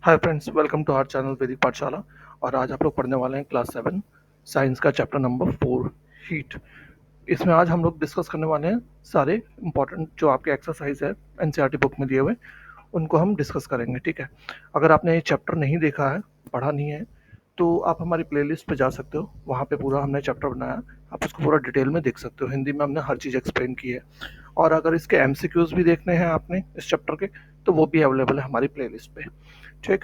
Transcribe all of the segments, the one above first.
Hi friends, welcome to our channel Vaidik Pathshala. और आज आप लोग पढ़ने वाले हैं क्लास 7 साइंस का चैप्टर नंबर 4 हीट। इसमें आज हम लोग डिस्कस करने वाले हैं सारे इंपॉर्टेंट जो आपके एक्सरसाइज है एनसीईआरटी बुक में दिए हुए, उनको हम डिस्कस करेंगे। ठीक है, अगर आपने ये चैप्टर नहीं देखा है, पढ़ा नहीं है, तो आप हमारी प्लेलिस्ट पे जा सकते हो। वहाँ पे पूरा हमने चैप्टर बनाया, आप उसको पूरा डिटेल में देख सकते हो। हिंदी में हमने हर चीज़ एक्सप्लेन की है। और अगर इसके एमसीक्यूज भी देखने हैं आपने इस चैप्टर के, तो वो भी अवेलेबल है हमारी प्लेलिस्ट पे। ठीक,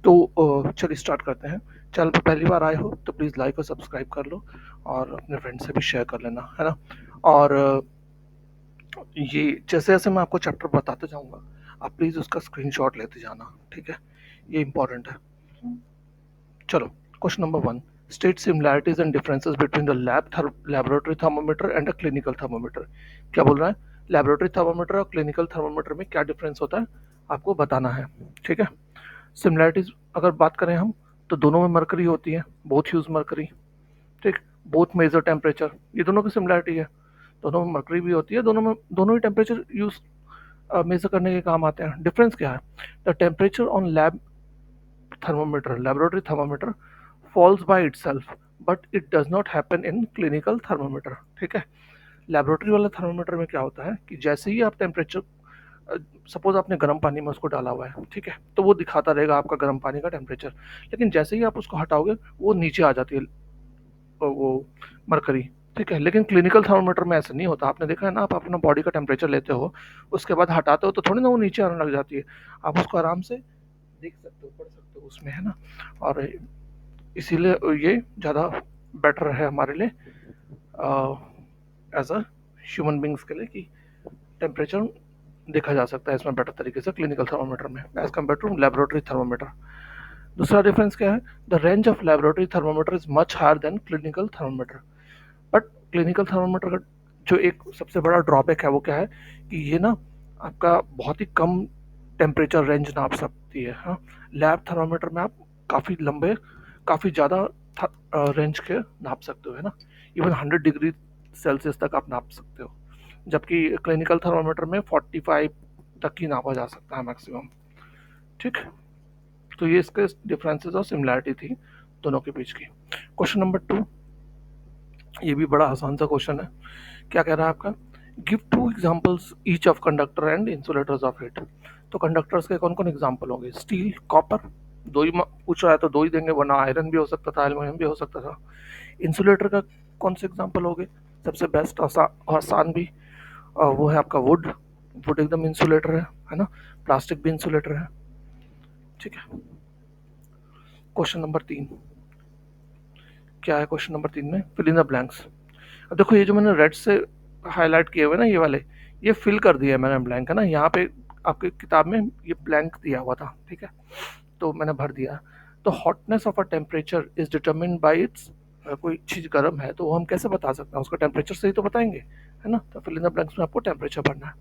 तो चलिए स्टार्ट करते हैं। चैनल पर पहली बार आए हो तो प्लीज़ लाइक और सब्सक्राइब कर लो, और अपने फ्रेंड से भी शेयर कर लेना, है ना। और ये जैसे जैसे मैं आपको चैप्टर बताते जाऊंगा, आप प्लीज़ उसका स्क्रीनशॉट लेते जाना। ठीक है, ये इंपॉर्टेंट है। चलो, question number 1, state similarities and differences between the laboratory thermometer and a clinical thermometer. क्या बोल रहा है, लैबोरेटरी थर्मोमीटर और क्लिनिकल थर्मोमीटर में क्या डिफरेंस होता है, आपको बताना है। ठीक है, सिमिलैरिटीज अगर बात करें हम, तो दोनों में मरकरी होती है, बोथ यूज मरकरी। ठीक, बोथ मेजर टेम्परेचर, ये दोनों की सिमिलैरिटी है। दोनों में मरकरी भी होती है, दोनों ही टेम्परेचर यूज मेजर करने के काम आते हैं। डिफरेंस क्या है, the temperature on laboratory thermometer falls by itself, but it does not happen in clinical thermometer। ठीक है, लेबोरेटरी वाला थर्मोमीटर में क्या होता है कि जैसे ही आप टेम्परेचर, सपोज आपने गर्म पानी में उसको डाला हुआ है, ठीक है, तो वो दिखाता रहेगा आपका गर्म पानी का टेम्परेचर। लेकिन जैसे ही आप उसको हटाओगे, वो नीचे आ जाती है, वो मरकरी। ठीक है, लेकिन क्लिनिकल थर्मोमीटर में ऐसा नहीं होता। आपने देखा है ना, आप अपना बॉडी का टेम्परेचर लेते हो, उसके बाद हटाते हो, तो थोड़ी ना वो नीचे आने लग जाती है। आप उसको आराम से देख सकते हो, पढ़ सकते हो उसमें, है ना। और इसीलिए ये ज़्यादा बेटर है हमारे लिए, एज अ ह्यूमन बींग्स के लिए, कि टेम्परेचर देखा जा सकता है इसमें बेटर तरीके से क्लिनिकल थर्मोमीटर में as compare to laboratory thermometer. दूसरा डिफरेंस क्या है, the range of laboratory thermometer is much higher than clinical thermometer. But clinical thermometer का जो एक सबसे बड़ा ड्रॉबैक है वो क्या है, कि ये ना आपका बहुत ही कम टेम्परेचर रेंज नाप सकती है। हाँ, लैब थर्मोमीटर में आप काफ़ी लंबे, काफ़ी ज़्यादा रेंज के नाप सकते हो, है ना। इवन 100 डिग्री सेल्सियस तक आप नाप सकते हो, जबकि क्लिनिकल थर्मोमीटर में 45 तक ही नापा जा सकता है मैक्सिमम। ठीक, तो ये इसके डिफरेंसेस और सिमिलैरिटी थी दोनों के बीच की। क्वेश्चन नंबर 2, ये भी बड़ा आसान सा क्वेश्चन है। क्या कह रहा है आपका, give 2 examples each of conductor and insulators of heat. तो कंडक्टर्स के कौन कौन एग्जांपल होंगे, स्टील, कॉपर, दो ही पूछ रहा है तो दो ही देंगे, वरना आयरन भी हो सकता था, एल्यूमिनियम भी हो सकता था। इंसुलेटर का कौन से एग्जांपल हो गए, सबसे बेस्ट आसान भी, वो है आपका वुड। वुड एकदम इंसुलेटर है ना। प्लास्टिक भी इंसुलेटर है। ठीक है, क्वेश्चन नंबर 3, क्या है क्वेश्चन नंबर 3 में, फिल इन द ब्लैंक्स। अब देखो, ये जो मैंने रेड से हाईलाइट किए हुए ना, ये वाले, ये फिल कर दिया है मैंने ब्लैंक, है ना। यहाँ पे आपकी किताब में ये ब्लैंक दिया हुआ था, ठीक है, तो मैंने भर दिया। तो hotness of a temperature is determined bye it's, कोई चीज़ गर्म है तो वो हम कैसे बता सकते हैं, उसका टेम्परेचर से ही तो बताएंगे, है ना। तो फिल इन द ब्लैंक्स में आपको टेम्परेचर भरना है।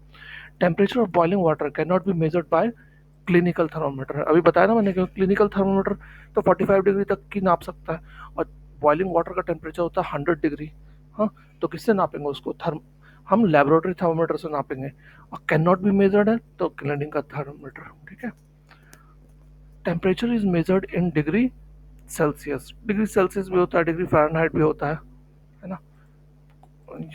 Temperature of boiling water can not be measured by clinical thermometer. अभी बताया ना मैंने कि क्लिनिकल थर्मोमीटर तो 45 डिग्री तक की नाप सकता है, और बॉइलिंग वाटर का टेम्परेचर होता है 100 डिग्री। हाँ, तो किससे नापेंगे उसको, हम लेबोरेटरी थर्मोमीटर से नापेंगे। और कैन नॉट बी मेजर्ड है तो क्लिनिकल थर्मोमीटर। ठीक है, temperature is measured in degree Celsius. Degree Celsius भी होता है, डिग्री फ़ारेनहाइट भी होता है ना।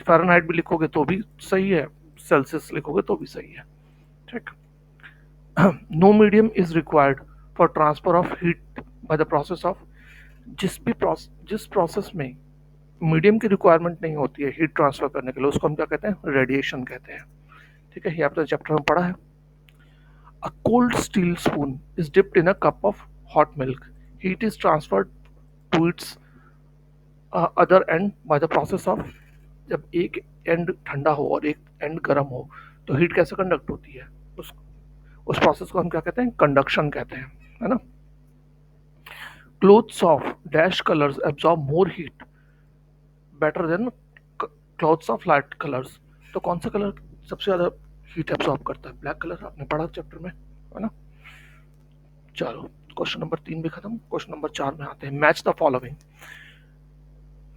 फ़ारेनहाइट भी लिखोगे तो भी सही है, सेल्सियस लिखोगे तो भी सही है। ठीक, no medium is required for transfer of heat by the process of, जिस प्रोसेस में मीडियम की रिक्वायरमेंट नहीं होती है हीट ट्रांसफर करने के लिए, उसको हम क्या कहते हैं, रेडिएशन कहते हैं। ठीक है, ये आपने चैप्टर में पढ़ा है। A cold steel spoon is dipped in a cup of hot milk, heat is transferred to its other end by the process of, जब एक एंड ठंडा हो और एक एंड गर्म हो, तो हीट कैसे कंडक्ट होती है, उस प्रोसेस को हम क्या कहते हैं, कंडक्शन कहते हैं, है ना। Clothes of dash colours absorb more heat better than clothes of light colours. तो कौन सा कलर सबसे ज़्यादा हीट एब्जॉर्ब करता है, ब्लैक कलर, आपने पढ़ा चैप्टर में, है ना। चलो, क्वेश्चन नंबर 3 भी खत्म। क्वेश्चन नंबर 4 में आते हैं, match the following.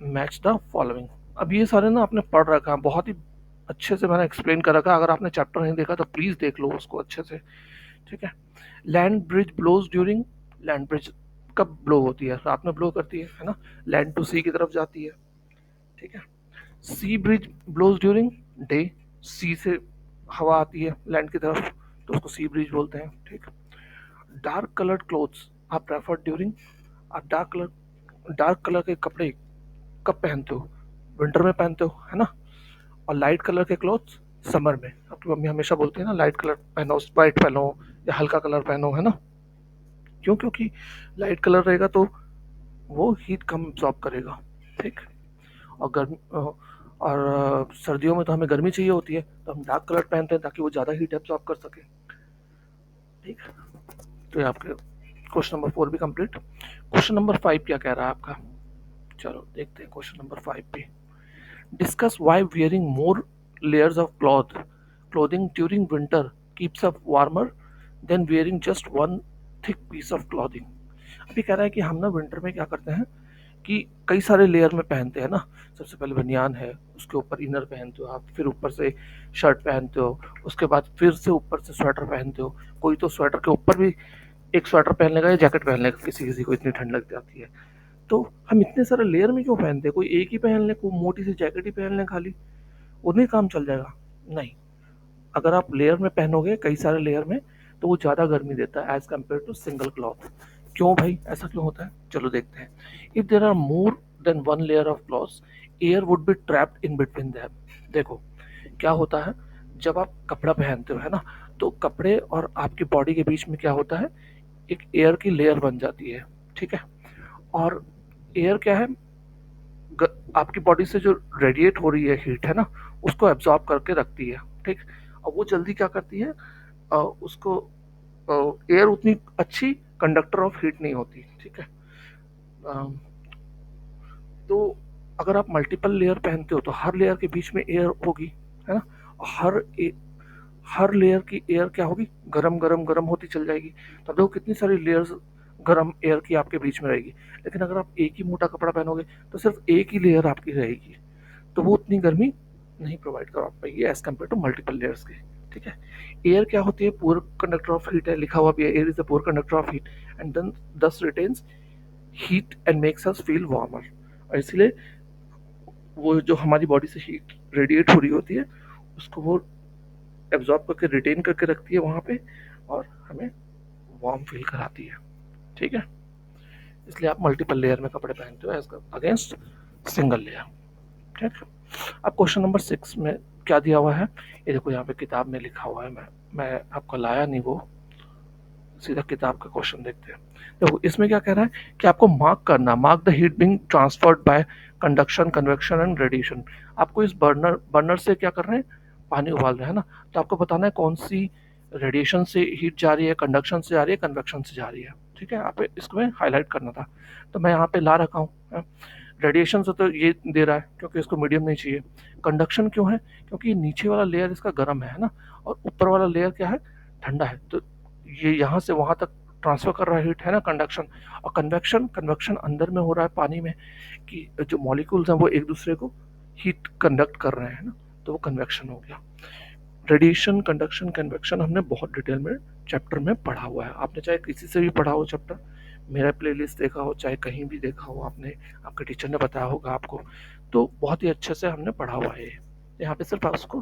Match the following, अब ये सारे ना आपने पढ़ रखा है, बहुत ही अच्छे से मैंने एक्सप्लेन कर रखा है। अगर आपने चैप्टर नहीं देखा तो प्लीज़ देख लो उसको अच्छे से। ठीक है, land breeze blows during land breeze कब ब्लो होती है? रात में ब्लो करती है ना, लैंड टू सी की तरफ जाती है, ठीक है। सी ब्रिज ब्लोज ड्यूरिंग डे, सी से हवा आती है लैंड की तरफ, तो उसको सी ब्रिज बोलते हैं, ठीक। डार्क कलर्ड क्लोथ्स आप प्रेफर ड्यूरिंग, आप डार्क कलर के कपड़े कब पहनते हो? विंटर में पहनते हो, है ना। और लाइट कलर के क्लोथ्स समर में। आपकी मम्मी हमेशा बोलती है ना, लाइट कलर पहनो, वाइट पहनो या हल्का कलर पहनो, है ना। क्यों? क्योंकि लाइट कलर रहेगा तो वो हीट कम एब्जॉर्ब करेगा, ठीक। और सर्दियों में तो हमें गर्मी चाहिए होती है, तो हम डार्क कलर पहनते हैं ताकि वो ज़्यादा हीट एब्जॉर्ब कर सके, ठीक। तो ये आपके क्वेश्चन नंबर 4 भी कंप्लीट। क्वेश्चन नंबर 5 क्या कह रहा है आपका? चलो देखते हैं क्वेश्चन नंबर 5 पे। Discuss why wearing more layers of clothing during winter keeps up warmer than wearing just one thick piece of clothing। अभी कह रहा है कि हम ना विंटर में क्या करते हैं कि कई सारे लेयर में पहनते हैं ना। सबसे पहले बनियान है, उसके ऊपर इनर पहनते हो आप, फिर ऊपर से शर्ट पहनते हो, उसके बाद फिर से ऊपर से स्वेटर पहनते हो। कोई तो स्वेटर के ऊपर भी एक स्वेटर पहन लेगा या जैकेट पहन लेगा, किसी किसी को इतनी ठंड लग जाती है। तो हम इतने सारे लेयर में क्यों पहनते हैं? कोई एक ही पहन ले, कोई मोटी सी जैकेट ही पहन ले खाली, उन्हीं काम चल जाएगा। नहीं, अगर आप लेयर में पहनोगे कई सारे लेयर में, तो वो ज़्यादा गर्मी देता है as compare to single cloth. क्यों भाई, ऐसा क्यों होता है? चलो देखते हैं। If there are more than one layer of cloth, air would be trapped in between them. देखो क्या होता है, जब आप कपड़ा पहनते हो, है ना, तो कपड़े और आपकी बॉडी के बीच में क्या होता है, एक एयर की लेयर बन जाती है, ठीक है। और एयर क्या है, आपकी बॉडी से जो रेडिएट हो रही है हीट, है ना, उसको एब्जॉर्ब करके रखती है, ठीक। और वो जल्दी क्या करती है, उसको एयर उतनी अच्छी कंडक्टर ऑफ हीट नहीं होती, ठीक है। तो अगर आप मल्टीपल लेयर पहनते हो तो हर लेयर के बीच में एयर होगी, है ना। और हर लेयर की एयर क्या होगी, गरम गरम गरम होती चल जाएगी। तो देखो कितनी सारी लेयर्स गरम एयर की आपके बीच में रहेगी। लेकिन अगर आप एक ही मोटा कपड़ा पहनोगे तो सिर्फ एक ही लेयर आपकी रहेगी, तो वो उतनी गर्मी नहीं प्रोवाइड करा पाएगी as compare to multiple layers के, ठीक है। एयर क्या होती है, पुअर कंडक्टर ऑफ हीट है, लिखा हुआ भी है, air is the poor conductor of heat and then this retains heat and makes us feel warmer. और इसलिए वो जो हमारी बॉडी से हीट रेडिएट हो रही होती है, उसको वो एब्जॉर्ब करके रिटेन करके रखती है वहाँ पे, और हमें वार्म फील कराती है, ठीक है। इसलिए आप मल्टीपल लेयर में कपड़े पहनते हो एज अगेंस्ट सिंगल लेयर, ठीक। अब क्वेश्चन नंबर 6 में क्या दिया हुआ है, ये देखो यहाँ पे किताब में लिखा हुआ है, मैं आपका लाया नहीं, वो सीधा किताब का क्वेश्चन देखते हैं। देखो इसमें क्या कह रहा है कि आपको mark the heat being transferred by conduction, convection and radiation. आपको इस बर्नर से क्या कर रहे हैं, पानी उबाल रहे हैं ना, तो आपको बताना है कौन सी रेडिएशन से हीट जा रही है, कंडक्शन से जा रही है, कन्वेक्शन से जा रही है, ठीक है। आप इसको हाईलाइट करना था, तो मैं यहाँ पे ला रखा हूँ। रेडिएशन से तो ये दे रहा है क्योंकि इसको मीडियम नहीं चाहिए। कंडक्शन क्यों है, क्योंकि नीचे वाला लेयर इसका गर्म है ना, और ऊपर वाला लेयर क्या है, ठंडा है, तो ये यहाँ से वहाँ तक ट्रांसफर कर रहा है हीट, है ना, कंडक्शन। और कन्वेक्शन, कन्वेक्शन अंदर में हो रहा है पानी में, कि जो मॉलिक्यूल्स हैं वो एक दूसरे को हीट कंडक्ट कर रहे हैं ना, तो वो कन्वेक्शन हो गया। रेडिएशन, कंडक्शन, कन्वेक्शन हमने बहुत डिटेल में चैप्टर में पढ़ा हुआ है। आपने चाहे किसी से भी पढ़ा हो चैप्टर, मेरा प्लेलिस्ट देखा हो, चाहे कहीं भी देखा हो आपने, आपके टीचर ने बताया होगा आपको, तो बहुत ही अच्छे से हमने पढ़ा हुआ है। यहाँ पे सिर्फ उसको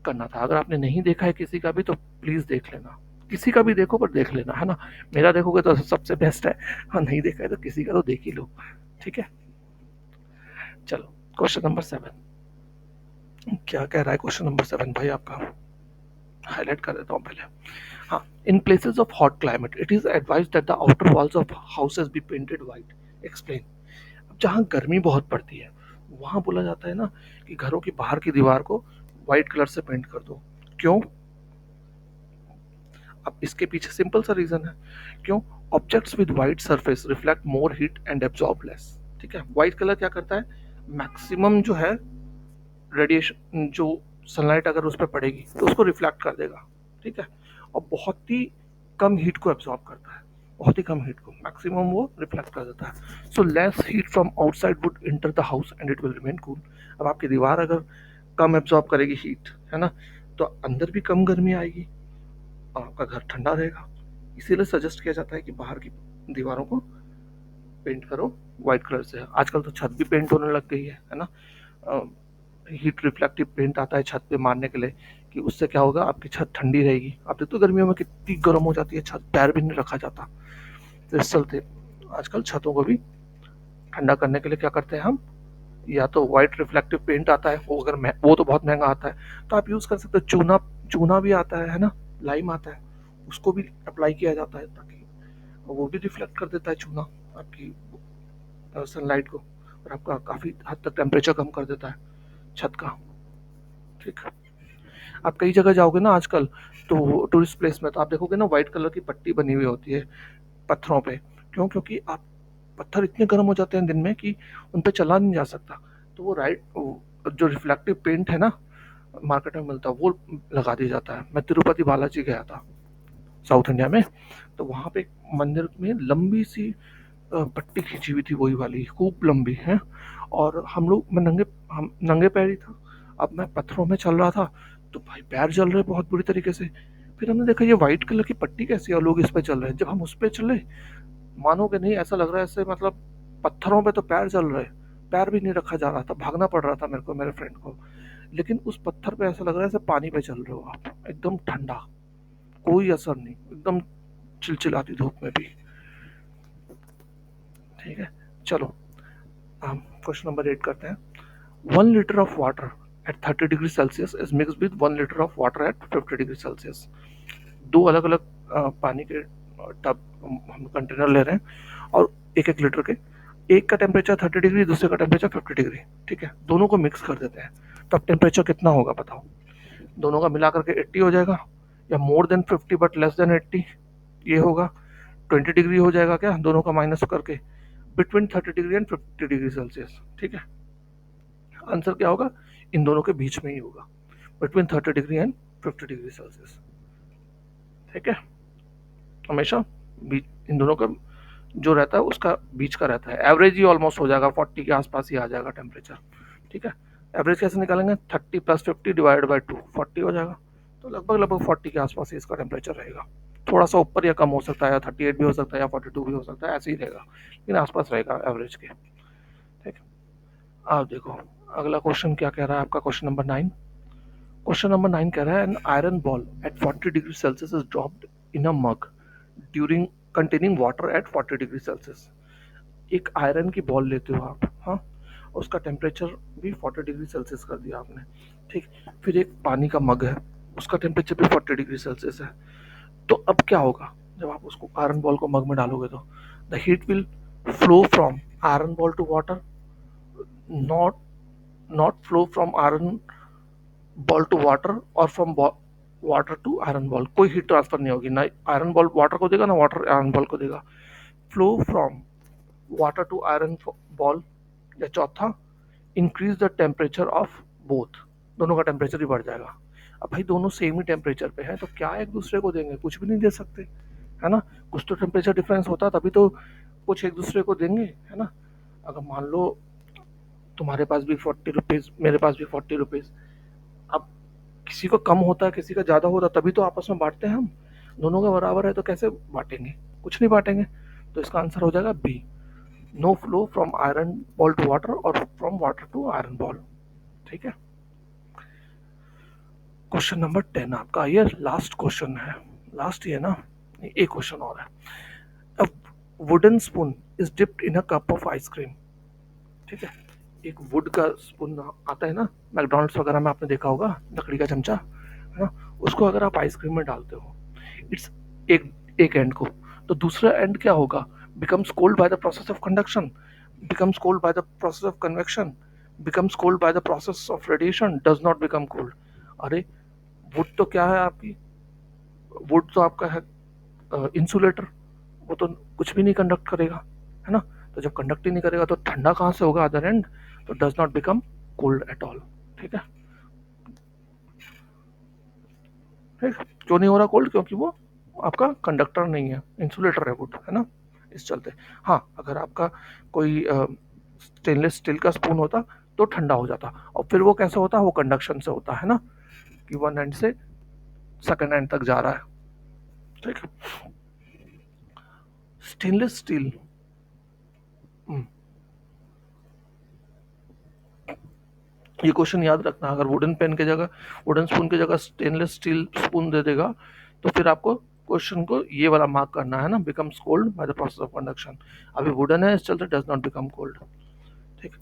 करना था। अगर आपने नहीं देखा है किसी का भी तो प्लीज़ देख लेना, किसी का भी देखो पर देख लेना, है ना। मेरा देखोगे तो सबसे बेस्ट है, हाँ नहीं देखा है तो किसी का तो देख ही लो, ठीक है। चलो क्वेश्चन नंबर 7 क्या कह रहा है, क्वेश्चन नंबर 7 भाई आपका हाईलाइट कर देता हूँ पहले। हाँ, in places of hot climate it is advised that the outer walls of houses be painted white. Explain. अब जहाँ गर्मी बहुत पड़ती है वहाँ बोला जाता है ना कि घरों की बाहर की दीवार को व्हाइट कलर से पेंट कर दो। क्यों? अब इसके पीछे सिंपल सा रीजन है। क्यों? Objects with white surface reflect more heat and absorb less, ठीक है। व्हाइट कलर क्या करता है, मैक्सिमम जो है रेडिएशन, जो सनलाइट अगर उस पर पड़ेगी तो उसको रिफ्लेक्ट कर देगा, ठीक है। और बहुत ही कम हीट को एब्जॉर्ब करता है, बहुत ही कम हीट को, मैक्सिमम वो रिफ्लेक्ट कर देता है। So less heat from outside would enter the house and it will remain cool. अब आपकी दीवार अगर कम एब्जॉर्ब करेगी हीट, है ना, तो अंदर भी कम गर्मी आएगी और आपका घर ठंडा रहेगा। इसीलिए सजेस्ट किया जाता है कि बाहर की दीवारों को पेंट करो वाइट कलर से। आजकल तो छत भी पेंट होने लग गई है ना। हीट रिफ्लेक्टिव पेंट आता है छत पे मारने के लिए कि उससे क्या होगा, आपकी छत ठंडी रहेगी। आप देखते हो गर्मियों में कितनी गर्म हो जाती है छत, पैर भी नहीं रखा जाता। तो इस चलते आजकल छतों को भी ठंडा करने के लिए क्या करते हैं हम, या तो व्हाइट रिफ्लेक्टिव पेंट आता है, वो अगर वो तो बहुत महंगा आता है, तो आप यूज कर सकते हो। चूना चूना भी आता है ना, लाइम आता है, उसको भी अप्लाई किया जाता है ताकि वो भी रिफ्लेक्ट कर देता है चूना आपकी सनलाइट को, और आपका काफी हद तक टेम्परेचर कम कर देता है छत का। ठीक है, आप कई जगह जाओगे ना आजकल, तो टूरिस्ट प्लेस में तो आप देखोगे ना व्हाइट कलर की पट्टी बनी हुई होती है पत्थरों पे। क्यों? क्योंकि आप पत्थर इतने गर्म हो जाते हैं दिन में कि उन पे चला नहीं जा सकता। तो वो जो रिफ्लेक्टिव पेंट है ना, मार्केट में मिलता है, वो लगा दिया जाता है। मैं तिरुपति बालाजी गया था साउथ इंडिया में, तो वहाँ पे मंदिर में लंबी सी पट्टी खींची हुई थी, वही वाली खूब लंबी है। और हम नंगे पैर ही था। अब मैं पत्थरों में चल रहा था तो भाई पैर जल रहे बहुत बुरी तरीके से। फिर हमने देखा ये व्हाइट कलर की पट्टी कैसी है, लोग इस पे चल रहे हैं। जब हम उस पे चले, मानोगे नहीं, ऐसा लग रहा है ऐसे मतलब पत्थरों पे तो पैर जल रहे, पैर भी नहीं रखा जा रहा था, भागना पड़ रहा था मेरे को, मेरे फ्रेंड को। लेकिन उस पत्थर पे ऐसा लग रहा है जैसे पानी पे चल रहे हो आप, एकदम ठंडा, कोई असर नहीं, एकदम चिलचिलाती धूप में भी। ठीक है, चलो हम क्वेश्चन नंबर 8 करते हैं। 1 litre of water at 30 degree Celsius is mix with 1 litre of water at 50 degree Celsius. दो अलग अलग पानी के टब हम कंटेनर ले रहे हैं, और एक एक लीटर के, एक का टेम्परेचर 30 डिग्री, दूसरे का टेम्परेचर 50 डिग्री। ठीक है, दोनों को मिक्स कर देते हैं, तो अब टेम्परेचर कितना होगा बताओ। दोनों का मिला करके 80 हो जाएगा, या more than 50 but less than 80 ये होगा। 20 डिग्री हो जाएगा क्या दोनों का माइनस करके, between 30 degree and 50 degree Celsius. ठीक है, आंसर क्या होगा, इन दोनों के बीच में ही होगा, between 30 degree and 50 degree Celsius. ठीक है, हमेशा बीच इन दोनों का जो रहता है उसका बीच का रहता है। एवरेज ही ऑलमोस्ट हो जाएगा, 40 के आसपास ही आ जाएगा टेम्परेचर। ठीक है, एवरेज कैसे निकालेंगे, 30 + 50 डिवाइड बाई 2, 40 हो जाएगा। तो लगभग लगभग 40 के आसपास ही इसका टेम्परेचर रहेगा। थोड़ा सा ऊपर या कम हो सकता है, या 38 भी हो सकता है, या 42 भी हो सकता है, ऐसे ही रहेगा, लेकिन आसपास रहेगा एवरेज के। ठीक है, आप देखो अगला क्वेश्चन क्या कह रहा है आपका, क्वेश्चन नंबर 9। क्वेश्चन नंबर 9 कह रहा है, an iron ball at 40 degree Celsius is dropped in a mug during containing water at 40 degree Celsius. एक आयरन की बॉल लेते हो आप, हाँ, उसका टेम्परेचर भी 40 डिग्री सेल्सियस कर दिया आपने। ठीक, फिर एक पानी का मग है, उसका टेम्परेचर भी 40 डिग्री सेल्सियस है। तो अब क्या होगा, जब आप उसको आयरन बॉल को मग में डालोगे तो the heat will flow from iron ball to water, not not flow from iron ball to water, और from water to iron ball. कोई हीट ट्रांसफर नहीं होगी, ना आयरन बॉल वाटर को देगा, ना वाटर आयरन बॉल को देगा। Flow from water to iron ball, या चौथा, increase the temperature of both, दोनों का टेम्परेचर ही बढ़ जाएगा। अब भाई दोनों सेम ही टेम्परेचर पे है, तो क्या एक दूसरे को देंगे, कुछ भी नहीं दे सकते, है ना। कुछ तो टेम्परेचर डिफरेंस होता तभी तो कुछ एक दूसरे को देंगे, है ना। अगर मान लो तुम्हारे पास भी 40 रुपीज, मेरे पास भी 40 रुपीज, अब किसी को कम होता है, किसी का ज्यादा होता है, तभी तो आपस में बांटते हैं हम। दोनों का बराबर है तो कैसे बांटेंगे, कुछ नहीं बांटेंगे। तो इसका आंसर हो जाएगा B, no flow from iron ball to water और from water to iron ball. ठीक है, क्वेश्चन नंबर 10 आपका, ये लास्ट क्वेश्चन है। लास्ट ही है ना, एक क्वेश्चन और है। A wooden spoon is dipped in a cup of ice cream. ठीक है, एक वुड का स्पून आता है ना, मैकडोनल्ड्स वगैरह में आपने देखा होगा, लकड़ी का चमचा, है ना। उसको अगर आप आइसक्रीम में डालते हो, इट्स एक एक एंड को, तो दूसरा एंड क्या होगा, becomes cold by the process of conduction, becomes cold by the process of convection, becomes cold by the process of radiation, does not become cold। अरे वुड तो क्या है आपकी, वुड तो आपका है इंसुलेटर, वो तो कुछ भी नहीं कंडक्ट करेगा, है ना। तो जब कंडक्ट ही नहीं करेगा तो ठंडा कहाँ से होगा अदर एंड, तो does not become cold at all. ठीक है, ठीक, क्यों नहीं हो रहा कोल्ड, क्योंकि वो आपका कंडक्टर नहीं है, इंसुलेटर है वुड, है ना, इस चलते। हाँ, अगर आपका कोई स्टेनलेस स्टील का स्पून होता तो ठंडा हो जाता, और फिर वो कैसे होता, वो कंडक्शन से होता है ना, कि वन एंड से सेकंड एंड तक जा रहा है। ठीक, स्टेनलेस स्टील, ये क्वेश्चन याद रखना, अगर वुडन पेन की जगह, वुडन स्पून की जगह स्टेनलेस स्टील स्पून दे देगा तो फिर आपको क्वेश्चन को ये वाला मार्क करना है ना, becomes cold by the process of conduction. अभी वुडन है इस चलते डज नॉट बिकम कोल्ड। ठीक।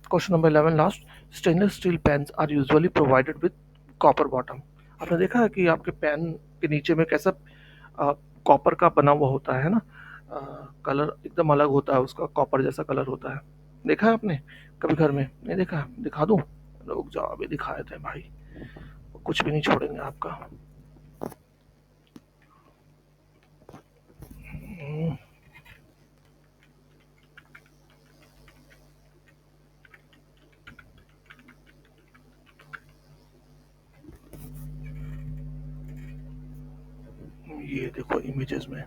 Question number 11 last, stainless steel pans are usually provided with copper bottom. आपने देखा है कि आपके पेन के नीचे में कैसा कॉपर का बना हुआ होता है ना, कलर एकदम अलग होता है उसका, कॉपर जैसा कलर होता है। देखा है आपने कभी घर में? नहीं देखा? दिखा दूं? रुक जाओ, अभी दिखाए थे भाई, कुछ भी नहीं छोड़ेंगे आपका। ये देखो इमेजेस में,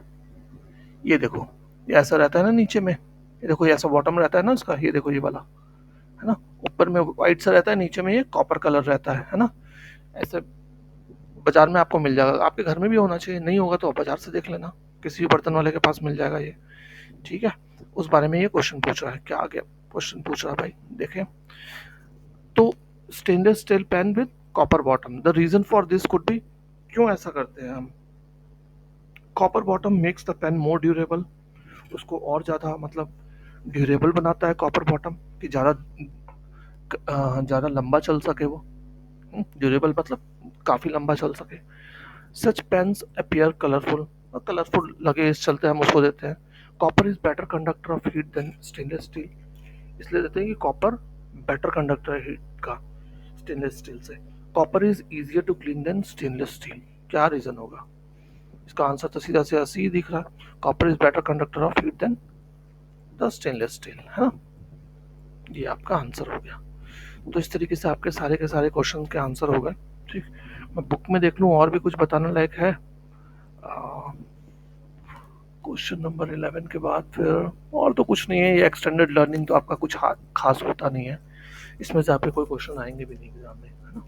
ये देखो, ये ऐसा रहता है ना नीचे में, ये देखो ये ऐसा बॉटम रहता है ना उसका, ये देखो ये वाला है ना, ऊपर में व्हाइट सा रहता है, नीचे में ये कॉपर कलर रहता है ना। ऐसे बाजार में आपको मिल जाएगा, आपके घर में भी होना चाहिए, नहीं होगा तो आप बाजार से देख लेना, किसी भी बर्तन वाले के पास मिल जाएगा ये। ठीक है, उस बारे में ये क्वेश्चन पूछ रहा है। क्या आगे क्वेश्चन पूछ रहा है भाई, देखें तो, stainless steel pan with copper bottom, the reason for this could be, क्यों ऐसा करते हैं हम? Copper bottom makes the pan more durable, उसको और ज़्यादा मतलब ड्यूरेबल बनाता है कॉपर बॉटम, कि ज़्यादा लंबा चल सके वो। ड्यूरेबल मतलब काफ़ी लंबा चल सके। Such pans appear colourful, colourful लगे इस चलते हम उसको देते हैं। Copper is better conductor of heat than stainless steel, इसलिए देते हैं कि कॉपर बेटर कंडक्टर है हीट का स्टेनलेस स्टील से। Copper is easier to clean than stainless steel, क्या रीज़न होगा? इसका आंसर तो सीधा से ऐसे ही दिख रहा है, copper is better conductor of heat than the stainless steel, है ना। ये आपका आंसर हो गया। तो इस तरीके से आपके सारे के सारे क्वेश्चन के आंसर हो गए। ठीक, मैं बुक में देख लूँ और भी कुछ बताने लायक है। क्वेश्चन नंबर 11 के बाद फिर और तो कुछ नहीं है, ये एक्सटेंडेड लर्निंग तो आपका कुछ खास होता नहीं है, इसमें से आपके कोई क्वेश्चन आएंगे भी नहीं एग्जाम में, है ना।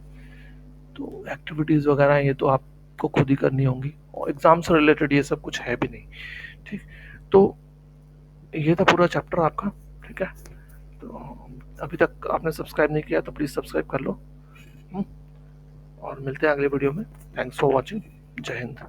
तो एक्टिविटीज़ वगैरह ये तो आपको खुद ही करनी होंगी, और एग्ज़ाम से रिलेटेड ये सब कुछ है भी नहीं। ठीक, तो ये था पूरा चैप्टर आपका। ठीक है, तो अभी तक आपने सब्सक्राइब नहीं किया तो प्लीज़ सब्सक्राइब कर लो। और मिलते हैं अगले वीडियो में। Thanks for watching. जय हिंद।